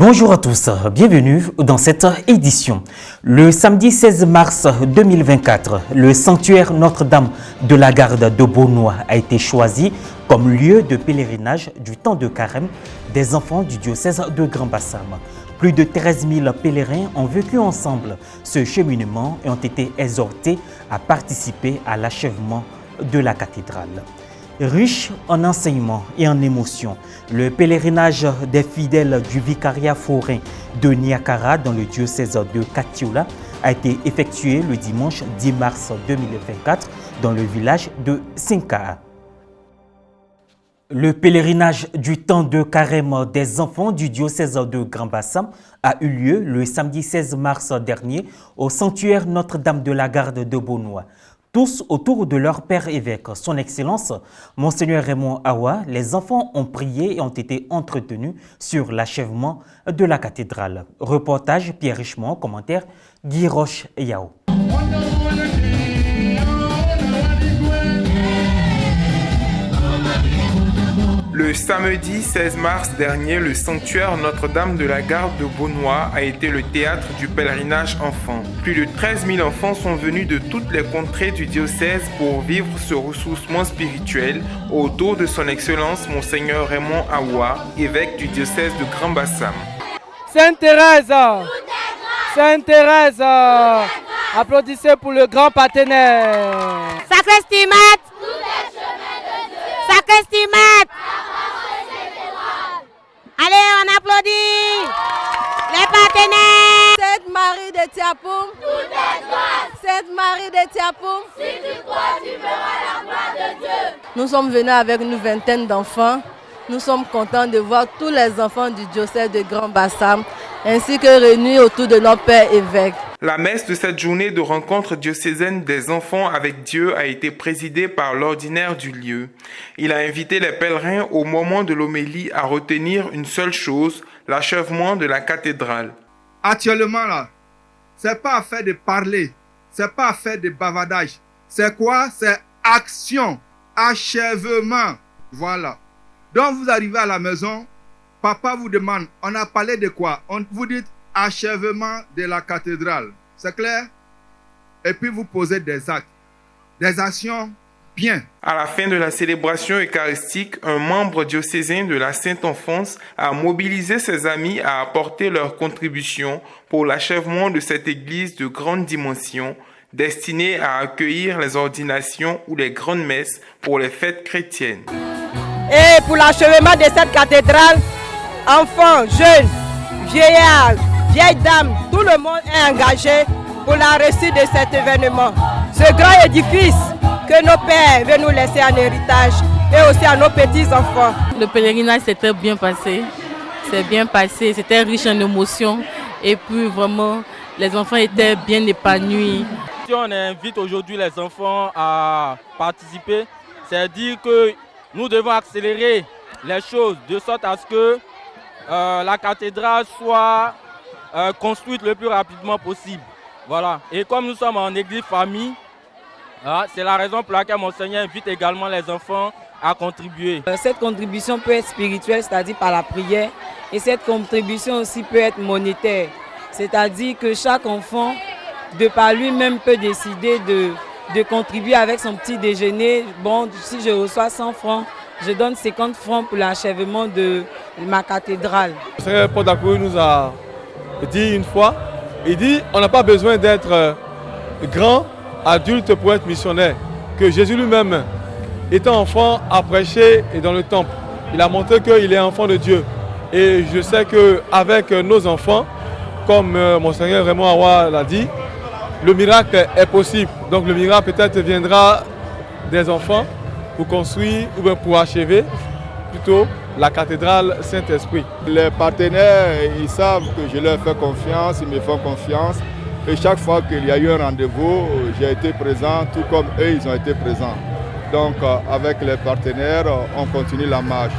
Bonjour à tous, bienvenue dans cette édition. Le samedi 16 mars 2024, le sanctuaire Notre-Dame de la Garde de Beaunois a été choisi comme lieu de pèlerinage du temps de carême des enfants du diocèse de Grand-Bassam. Plus de 13 000 pèlerins ont vécu ensemble ce cheminement et ont été exhortés à participer à l'achèvement de la cathédrale. Riche en enseignements et en émotions, le pèlerinage des fidèles du vicariat forain de Niakara dans le diocèse de Katiola a été effectué le dimanche 10 mars 2024 dans le village de Sinkaa. Le pèlerinage du temps de carême des enfants du diocèse de Grand-Bassam a eu lieu le samedi 16 mars dernier au sanctuaire Notre-Dame de la Garde de Beaunois. Tous autour de leur père évêque, son Excellence, Monseigneur Raymond Awa, les enfants ont prié et ont été entretenus sur l'achèvement de la cathédrale. Reportage Pierre Richemont, commentaire Guy Roche Yao. Le samedi 16 mars dernier, le sanctuaire Notre-Dame de la Garde de Beaunois a été le théâtre du pèlerinage enfant. Plus de 13 000 enfants sont venus de toutes les contrées du diocèse pour vivre ce ressourcement spirituel autour de son Excellence Monseigneur Raymond Awa, évêque du diocèse de Grand-Bassam. Sainte Thérèse, Sainte Thérèse, applaudissez pour le grand partenaire. Sacré Stimate, Sacré Stimate. Allez, on applaudit les partenaires. Sainte Marie de Tiapoum, Sainte Marie de Tiapoum, si tu crois, tu verras la gloire de Dieu. Nous sommes venus avec une vingtaine d'enfants. Nous sommes contents de voir tous les enfants du diocèse de Grand-Bassam ainsi que réunis autour de notre Père évêque. La messe de cette journée de rencontre diocésaine des enfants avec Dieu a été présidée par l'ordinaire du lieu. Il a invité les pèlerins au moment de l'homélie à retenir une seule chose, l'achèvement de la cathédrale. Actuellement là, c'est pas affaire de parler, c'est pas affaire de bavardage. C'est quoi? C'est action, achèvement. Voilà. Donc vous arrivez à la maison, papa vous demande, on a parlé de quoi? On vous dit achèvement de la cathédrale. C'est clair? Et puis vous posez des actes, des actions bien. À la fin de la célébration eucharistique, un membre diocésain de la Sainte Enfance a mobilisé ses amis à apporter leur contribution pour l'achèvement de cette église de grande dimension, destinée à accueillir les ordinations ou les grandes messes pour les fêtes chrétiennes. Et pour l'achèvement de cette cathédrale, enfants, jeunes, vieillards, vieilles dames, tout le monde est engagé pour la réussite de cet événement. Ce grand édifice que nos pères veulent nous laisser en héritage et aussi à nos petits-enfants. Le pèlerinage s'était bien passé. C'est bien passé, c'était riche en émotions et puis vraiment les enfants étaient bien épanouis. Si on invite aujourd'hui les enfants à participer, c'est dire que nous devons accélérer les choses de sorte à ce que la cathédrale soit construite le plus rapidement possible. Voilà. Et comme nous sommes en église famille, c'est la raison pour laquelle Monseigneur invite également les enfants à contribuer. Cette contribution peut être spirituelle, c'est-à-dire par la prière, et cette contribution aussi peut être monétaire, c'est-à-dire que chaque enfant, de par lui-même, peut décider de contribuer avec son petit déjeuner. Bon, si je reçois 100 francs, je donne 50 francs pour l'achèvement de ma cathédrale. Le Seigneur Paul d'Acoury nous a dit une fois, il dit on n'a pas besoin d'être grand adulte pour être missionnaire. Que Jésus lui-même, étant enfant, a prêché dans le temple. Il a montré qu'il est enfant de Dieu. Et je sais qu'avec nos enfants, comme Monseigneur Raymond Awa l'a dit, le miracle est possible. Donc le miracle peut-être viendra des enfants pour construire ou bien pour achever plutôt la cathédrale Saint-Esprit. Les partenaires, ils savent que je leur fais confiance, ils me font confiance. Et chaque fois qu'il y a eu un rendez-vous, j'ai été présent, tout comme eux, ils ont été présents. Donc avec les partenaires, on continue la marche.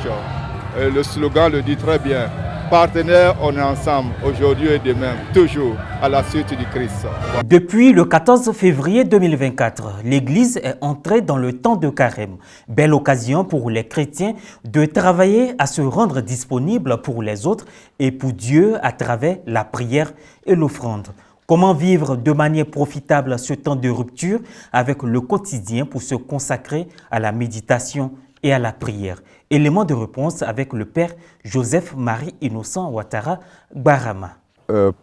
Et le slogan le dit très bien. partenaires, on est ensemble, aujourd'hui et demain, toujours à la suite du Christ. Depuis le 14 février 2024, l'Église est entrée dans le temps de carême. Belle occasion pour les chrétiens de travailler à se rendre disponibles pour les autres et pour Dieu à travers la prière et l'offrande. Comment vivre de manière profitable ce temps de rupture avec le quotidien pour se consacrer à la méditation et à la prière? Élément de réponse avec le Père Joseph-Marie Innocent Ouattara Barama.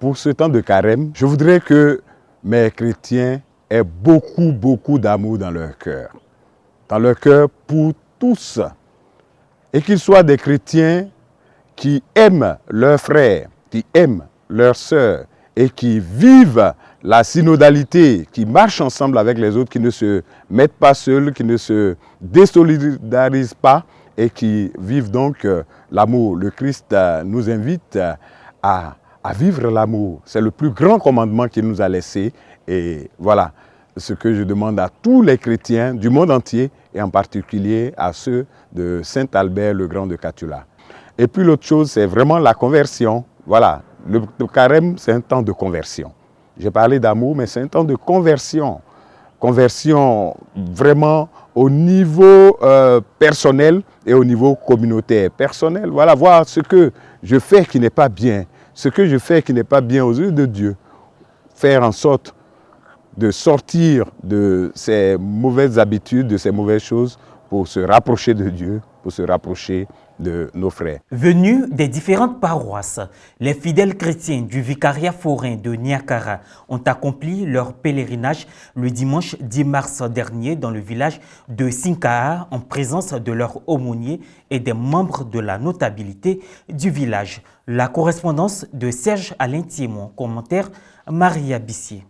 Pour ce temps de carême, je voudrais que mes chrétiens aient beaucoup d'amour dans leur cœur. Dans leur cœur pour tous. Et qu'ils soient des chrétiens qui aiment leurs frères, qui aiment leurs sœurs et qui vivent la synodalité, qui marchent ensemble avec les autres, qui ne se mettent pas seuls, qui ne se désolidarisent pas et qui vivent donc l'amour. Le Christ nous invite à vivre l'amour. C'est le plus grand commandement qu'il nous a laissé. Et voilà ce que je demande à tous les chrétiens du monde entier et en particulier à ceux de Saint-Albert le Grand de Catulla. Et puis l'autre chose, c'est vraiment la conversion. Voilà, le carême, c'est un temps de conversion. J'ai parlé d'amour, mais c'est un temps de conversion. Conversion vraiment au niveau personnel et au niveau communautaire. Personnel, voilà, voir ce que je fais qui n'est pas bien. Ce que je fais qui n'est pas bien aux yeux de Dieu. Faire en sorte de sortir de ces mauvaises habitudes, de ces mauvaises choses pour se rapprocher de Dieu, pour se rapprocher de nos frères. Venus des différentes paroisses, les fidèles chrétiens du vicariat forain de Niakara ont accompli leur pèlerinage le dimanche 10 mars dernier dans le village de Sinkaa en présence de leurs aumôniers et des membres de la notabilité du village. La correspondance de Serge Alain Thiémon, commentaire Maria Bissier.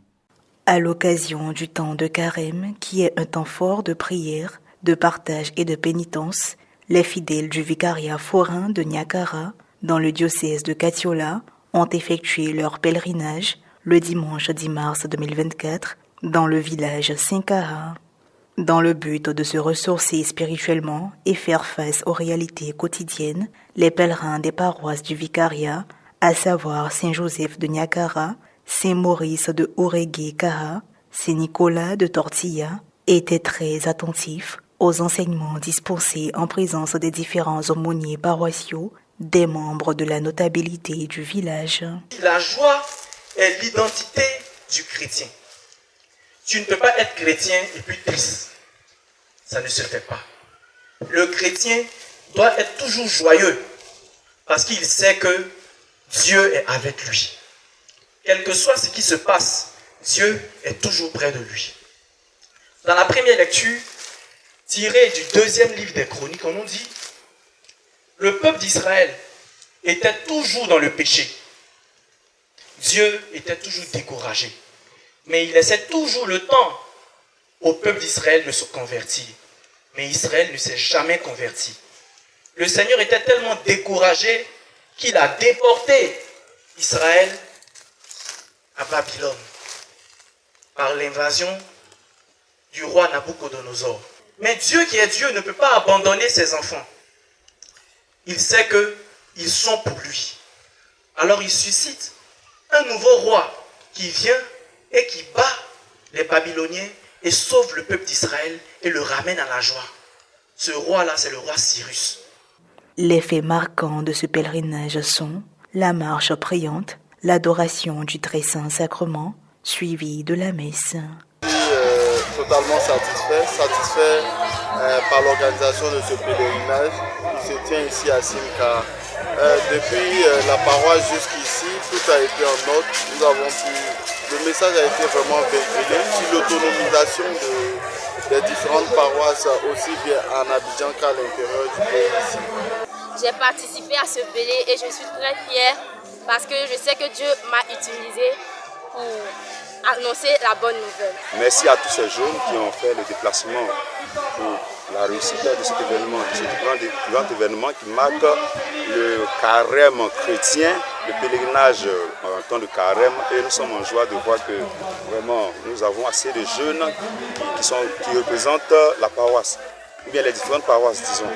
À l'occasion du temps de carême, qui est un temps fort de prière, de partage et de pénitence, les fidèles du vicariat forain de Niakara, dans le diocèse de Catulla, ont effectué leur pèlerinage le dimanche 10 mars 2024 dans le village Sinkaa, dans le but de se ressourcer spirituellement et faire face aux réalités quotidiennes. Les pèlerins des paroisses du vicariat, à savoir Saint-Joseph de Niakara, Saint-Maurice de Orégué-Kaha, Saint-Nicolas de Tortilla, étaient très attentifs aux enseignements dispensés en présence des différents aumôniers paroissiaux, des membres de la notabilité du village. La joie est l'identité du chrétien. Tu ne peux pas être chrétien et puis triste. Ça ne se fait pas. Le chrétien doit être toujours joyeux parce qu'il sait que Dieu est avec lui. Quel que soit ce qui se passe, Dieu est toujours près de lui. Dans la première lecture, tirée du 2e livre des Chroniques, on nous dit « Le peuple d'Israël était toujours dans le péché. Dieu était toujours découragé. Mais il laissait toujours le temps au peuple d'Israël de se convertir. Mais Israël ne s'est jamais converti. Le Seigneur était tellement découragé qu'il a déporté Israël à Babylone par l'invasion du roi Nabucodonosor. Mais Dieu qui est Dieu ne peut pas abandonner ses enfants. Il sait qu'ils sont pour lui. Alors il suscite un nouveau roi qui vient et qui bat les Babyloniens et sauve le peuple d'Israël et le ramène à la joie. Ce roi-là, c'est le roi Cyrus. Les faits marquants de ce pèlerinage sont la marche priante, l'adoration du très saint sacrement, suivie de la messe. Totalement satisfait par l'organisation de ce pèlerinage qui se tient ici à Sinkaa. Depuis la paroisse jusqu'ici, tout a été en ordre. Le message a été vraiment véhiculé sur l'autonomisation des différentes paroisses, aussi bien en Abidjan qu'à l'intérieur du pays ici. J'ai participé à ce pèlerin et je suis très fière parce que je sais que Dieu m'a utilisé pour annoncer la bonne nouvelle. Merci à tous ces jeunes qui ont fait le déplacement pour la réussite de cet événement, de ce grand événement qui marque le carême chrétien, le pèlerinage en temps de carême. Et nous sommes en joie de voir que vraiment nous avons assez de jeunes qui représentent la paroisse, ou bien les différentes paroisses, disons.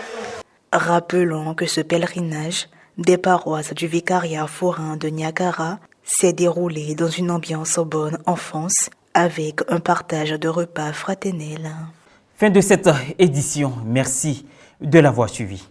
Rappelons que ce pèlerinage des paroisses du vicariat forain de Niagara s'est déroulé dans une ambiance bonne enfance avec un partage de repas fraternels. Fin de cette édition. Merci de l'avoir suivi.